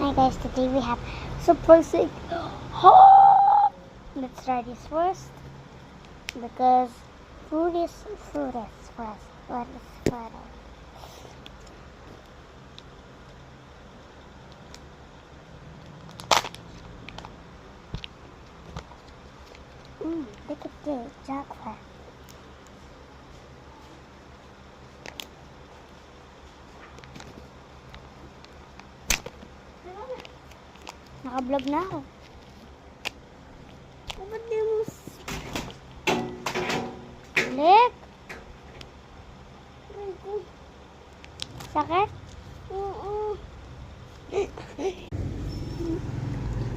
Hi guys, today we have super sick. Oh! Let's try this first because food is first. What is food? Look at this jackfruit. Naka-vlog na ako. Ba't di mo... Balik! Sakit? Oo.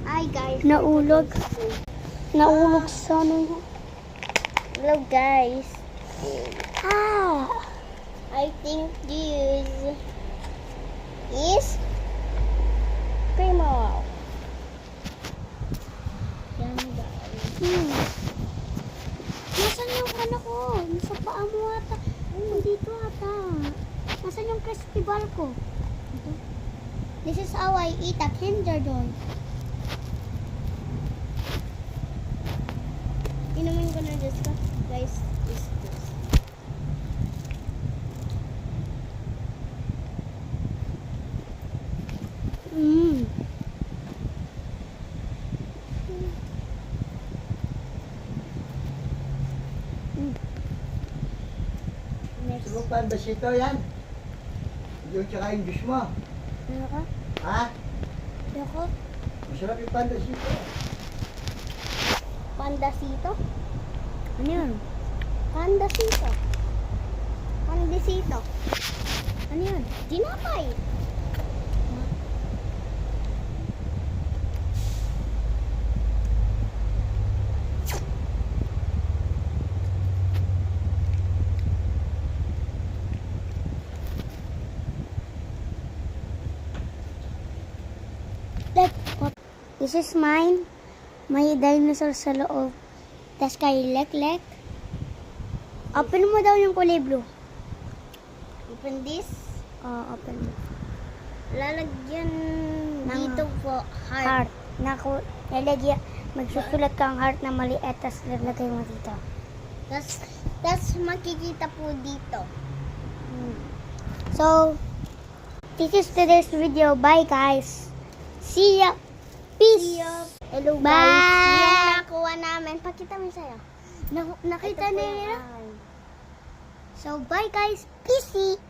Hi guys. Naulog. Naulog sa ano niya. Hello guys. Ah! I think this is primo. Yan guys. Nasaan yung ano ko? Nasa paa mo ata. Nandito ata. Nasaan yung crispy ball ko? Ito. This is how I eat a Kinder Joy. Inumin ko na this guys. Is this. Next. Gusto mo pandasito yan? Yung tsaka yung juice mo. Ano ka? Ha? Ako? Masarap yung pandasito. Pandasito? Ano yun? Pandasito. Pandesito. Ano yun? Tinapay. This is mine. May dinosaur sa loob. Tas kay Lek-Lek. Open mo daw yung kulay blue. Open this. Open mo. Lalagyan Ng dito po Heart. Naku, lalagyan. Magsusulat kang heart na maliit. Tas lalagay mo dito. Tas makikita po dito. So, this is today's video. Bye guys. See ya. Peace. Hello Bye. guys. Yung nakuha namin. Pakita mo sa'yo. Nakita Ito po na yung nila. akin. So, bye guys. Peace.